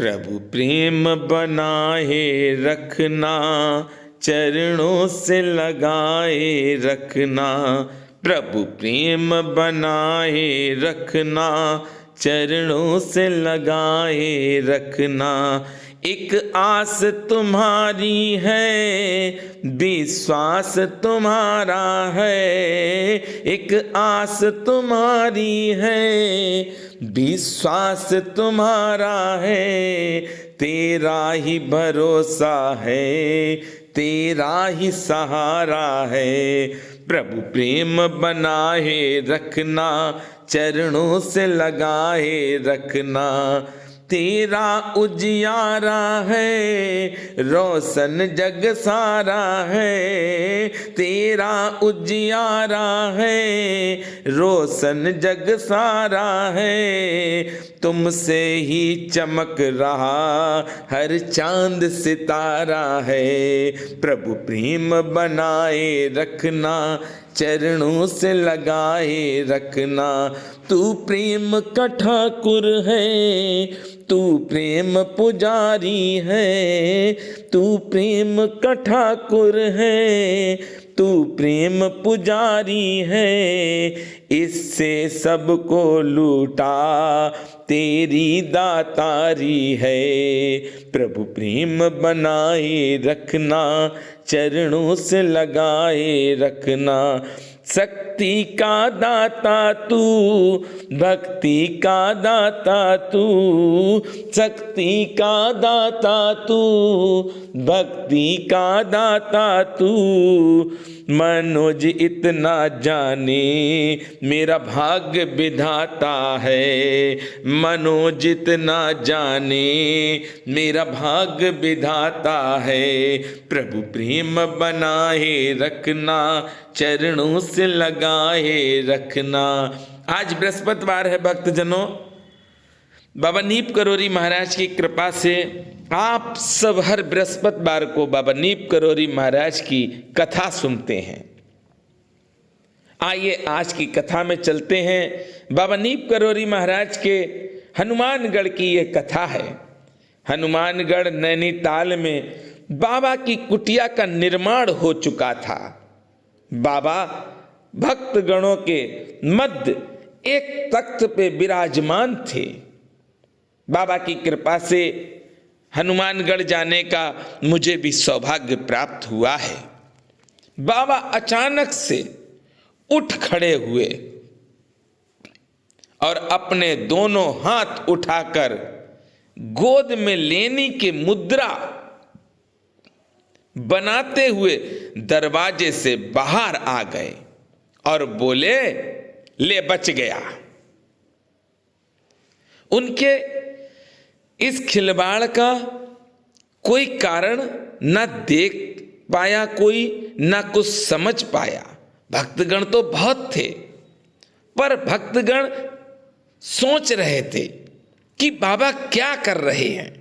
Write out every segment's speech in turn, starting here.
प्रभु प्रेम बनाए रखना, चरणों से लगाए रखना। प्रभु प्रेम बनाए रखना, चरणों से लगाए रखना। एक आस तुम्हारी है, विश्वास तुम्हारा है। एक आस तुम्हारी है, विश्वास तुम्हारा है। तेरा ही भरोसा है, तेरा ही सहारा है। प्रभु प्रेम बनाए रखना, चरणों से लगाए रखना। तेरा उजियारा है, रोशन जग सारा है। तेरा उजियारा है, रोशन जग सारा है। तुमसे ही चमक रहा हर चांद सितारा है। प्रभु प्रेम बनाए रखना, चरणों से लगाए रखना। तू प्रेम का ठाकुर है, तू प्रेम पुजारी है। तू प्रेम का ठाकुर है, तू प्रेम पुजारी है। इससे सबको लूटा तेरी दातारी है। प्रभु प्रेम बनाए रखना, चरणों से लगाए रखना। शक्ति का दाता तू, भक्ति का दाता तू। शक्ति का दाता तू, भक्ति का दाता तू। मनोज इतना जाने मेरा भाग्य विधाता है। मनोज इतना जाने मेरा भाग्य विधाता है। प्रभु प्रेम बनाए रखना, चरणों से लगाए रखना। आज बृहस्पतिवार है भक्तजनों। बाबा नीप करोरी महाराज की कृपा से आप सब हर बृहस्पतिवार को बाबा नीप करोरी महाराज की कथा सुनते हैं। आइए आज की कथा में चलते हैं। बाबा नीप करोरी महाराज के हनुमानगढ़ की ये कथा है। हनुमानगढ़ नैनीताल में बाबा की कुटिया का निर्माण हो चुका था। बाबा भक्तगणों के मध्य एक तख्त पे विराजमान थे। बाबा की कृपा से हनुमानगढ़ जाने का मुझे भी सौभाग्य प्राप्त हुआ है। बाबा अचानक से उठ खड़े हुए और अपने दोनों हाथ उठाकर गोद में लेने की मुद्रा बनाते हुए दरवाजे से बाहर आ गए और बोले, ले बच गया। उनके इस खिलवाड़ का कोई कारण न देख पाया कोई, न कुछ समझ पाया। भक्तगण तो बहुत थे, पर भक्तगण सोच रहे थे कि बाबा क्या कर रहे हैं।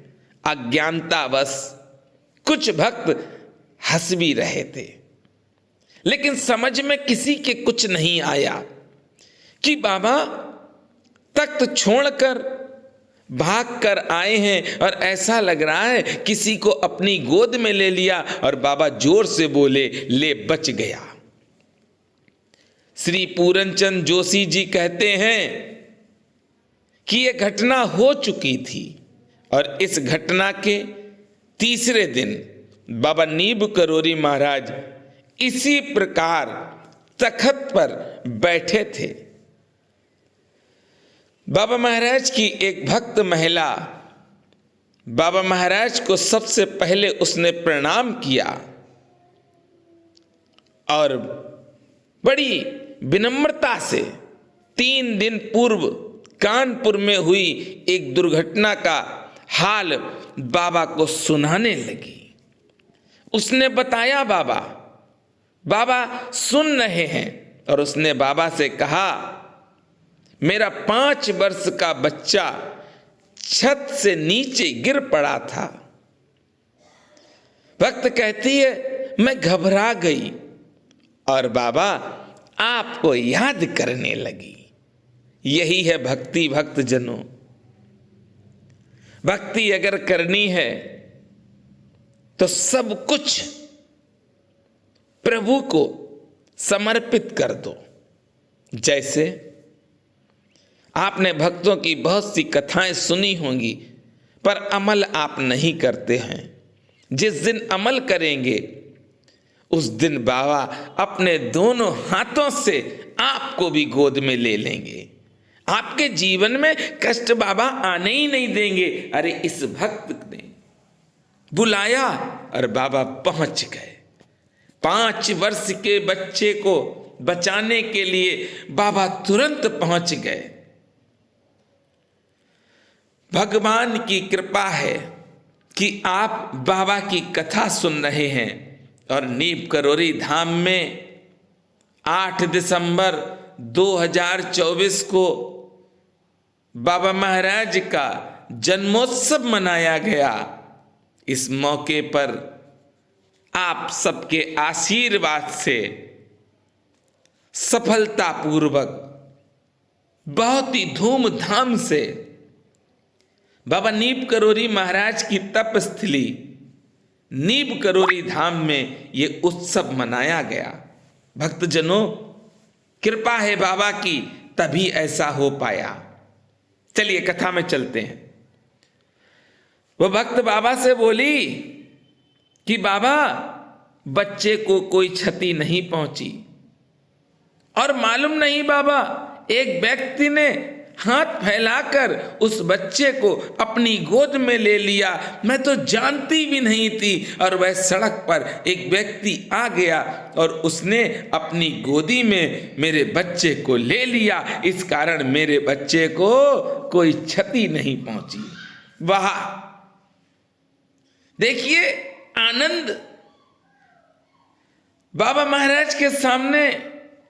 अज्ञानतावश कुछ भक्त हंस भी रहे थे, लेकिन समझ में किसी के कुछ नहीं आया कि बाबा तख्त छोड़कर भाग कर आए हैं और ऐसा लग रहा है किसी को अपनी गोद में ले लिया। और बाबा जोर से बोले, ले बच गया। श्री पूरनचंद जोशी जी कहते हैं कि यह घटना हो चुकी थी और इस घटना के तीसरे दिन बाबा नीब करोरी महाराज इसी प्रकार तख्त पर बैठे थे। बाबा महाराज की एक भक्त महिला बाबा महाराज को सबसे पहले उसने प्रणाम किया और बड़ी विनम्रता से 3 दिन पूर्व कानपुर में हुई एक दुर्घटना का हाल बाबा को सुनाने लगी। उसने बताया, बाबा सुन रहे हैं। और उसने बाबा से कहा, मेरा 5 वर्ष का बच्चा छत से नीचे गिर पड़ा था। भक्त कहती है, मैं घबरा गई और बाबा आपको याद करने लगी। यही है भक्ति भक्तजनों। भक्ति अगर करनी है तो सब कुछ प्रभु को समर्पित कर दो। जैसे आपने भक्तों की बहुत सी कथाएं सुनी होंगी, पर अमल आप नहीं करते हैं। जिस दिन अमल करेंगे उस दिन बाबा अपने दोनों हाथों से आपको भी गोद में ले लेंगे। आपके जीवन में कष्ट बाबा आने ही नहीं देंगे। अरे इस भक्त ने बुलाया और बाबा पहुंच गए। 5 वर्ष के बच्चे को बचाने के लिए बाबा तुरंत पहुंच गए। भगवान की कृपा है कि आप बाबा की कथा सुन रहे हैं और नीम करोरी धाम में 8 दिसंबर 2024 को बाबा महाराज का जन्मोत्सव मनाया गया। इस मौके पर आप सबके आशीर्वाद से सफलतापूर्वक बहुत ही धूमधाम से बाबा नीम करोरी महाराज की तपस्थली नीम करोरी धाम में ये उत्सव मनाया गया। भक्तजनों, कृपा है बाबा की, तभी ऐसा हो पाया। चलिए कथा में चलते हैं। वो भक्त बाबा से बोली कि बाबा, बच्चे को कोई क्षति नहीं पहुंची, और मालूम नहीं बाबा, एक व्यक्ति ने हाथ फैलाकर उस बच्चे को अपनी गोद में ले लिया। मैं तो जानती भी नहीं थी, और वह सड़क पर एक व्यक्ति आ गया और उसने अपनी गोदी में मेरे बच्चे को ले लिया। इस कारण मेरे बच्चे को कोई क्षति नहीं पहुंची। वाह, देखिए आनंद बाबा महाराज के सामने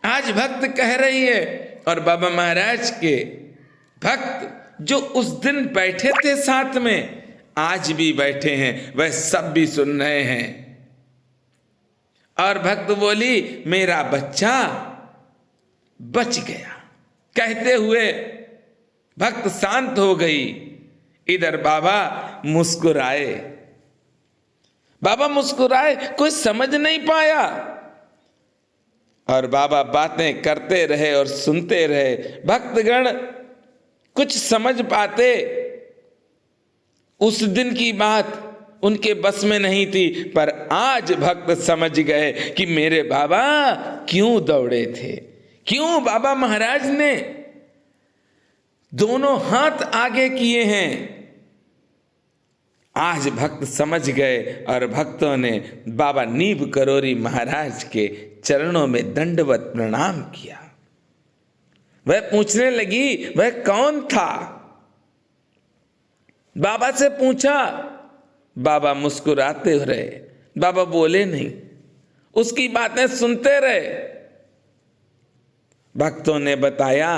आज भक्त कह रही है, और बाबा महाराज के भक्त जो उस दिन बैठे थे साथ में, आज भी बैठे हैं, वह सब भी सुन रहे हैं। और भक्त बोली, मेरा बच्चा बच गया। कहते हुए भक्त शांत हो गई। इधर बाबा मुस्कुराए। बाबा मुस्कुराए, कोई समझ नहीं पाया, और बाबा बातें करते रहे और सुनते रहे। भक्तगण कुछ समझ पाते, उस दिन की बात उनके बस में नहीं थी, पर आज भक्त समझ गए कि मेरे बाबा क्यों दौड़े थे, क्यों बाबा महाराज ने दोनों हाथ आगे किए हैं। आज भक्त समझ गए, और भक्तों ने बाबा नीम करोरी महाराज के चरणों में दंडवत प्रणाम किया। वह पूछने लगी, वह कौन था? बाबा से पूछा। बाबा मुस्कुराते रहे, बाबा बोले नहीं, उसकी बातें सुनते रहे। भक्तों ने बताया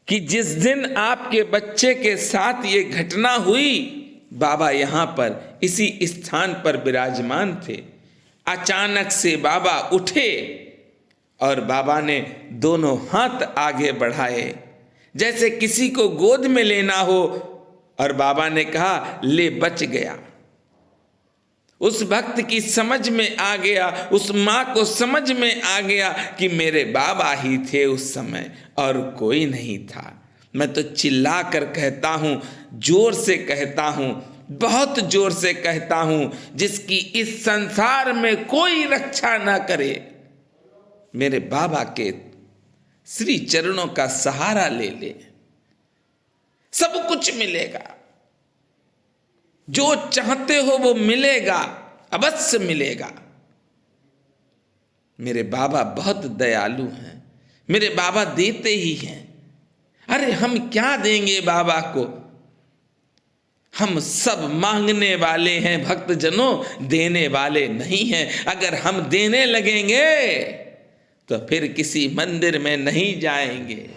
कि जिस दिन आपके बच्चे के साथ ये घटना हुई, बाबा यहां पर इसी स्थान पर विराजमान थे। अचानक से बाबा उठे और बाबा ने दोनों हाथ आगे बढ़ाए, जैसे किसी को गोद में लेना हो, और बाबा ने कहा, ले बच गया। उस भक्त की समझ में आ गया, उस मां को समझ में आ गया कि मेरे बाबा ही थे उस समय और कोई नहीं था। मैं तो चिल्ला कर कहता हूं, जोर से कहता हूं, बहुत जोर से कहता हूं, जिसकी इस संसार में कोई रक्षा ना करे, मेरे बाबा के श्री चरणों का सहारा ले ले, सब कुछ मिलेगा। जो चाहते हो वो मिलेगा, अवश्य मिलेगा। मेरे बाबा बहुत दयालु हैं, मेरे बाबा देते ही हैं। अरे हम क्या देंगे बाबा को? हम सब मांगने वाले हैं भक्तजनों, देने वाले नहीं हैं। अगर हम देने लगेंगे तो फिर किसी मंदिर में नहीं जाएंगे।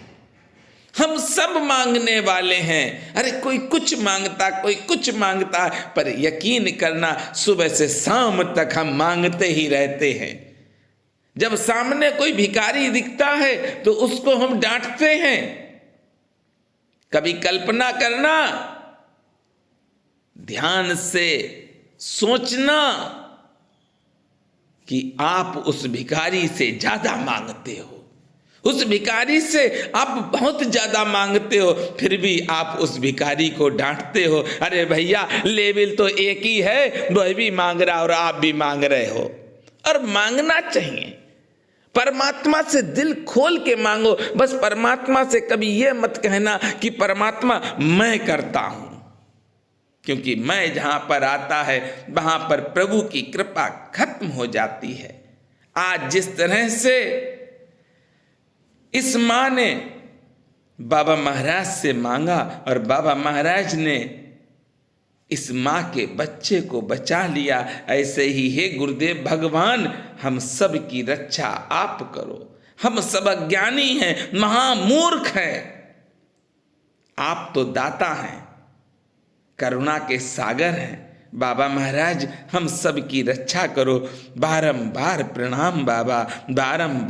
हम सब मांगने वाले हैं। अरे कोई कुछ मांगता, कोई कुछ मांगता, पर यकीन करना सुबह से शाम तक हम मांगते ही रहते हैं। जब सामने कोई भिखारी दिखता है तो उसको हम डांटते हैं। कभी कल्पना करना ध्यान से सोचना कि आप उस भिखारी से ज्यादा मांगते हो, उस भिखारी से आप बहुत ज्यादा मांगते हो, फिर भी आप उस भिखारी को डांटते हो, अरे भैया लेवल तो एक ही है, वह भी मांग रहा और आप भी मांग रहे हो। और मांगना चाहिए, परमात्मा से दिल खोल के मांगो। बस परमात्मा से कभी यह मत कहना कि परमात्मा मैं करता हूं, क्योंकि मैं जहां पर आता है वहां पर प्रभु की कृपा खत्म हो जाती है। आज जिस तरह से इस मां ने बाबा महाराज से मांगा और बाबा महाराज ने इस मां के बच्चे को बचा लिया, ऐसे ही हे गुरुदेव भगवान हम सब की रक्षा आप करो। हम सब अज्ञानी हैं, महामूर्ख हैं, आप तो दाता हैं, करुणा के सागर हैं। बाबा महाराज हम सब की रक्षा करो। बारंबार प्रणाम बाबा, बारंबार।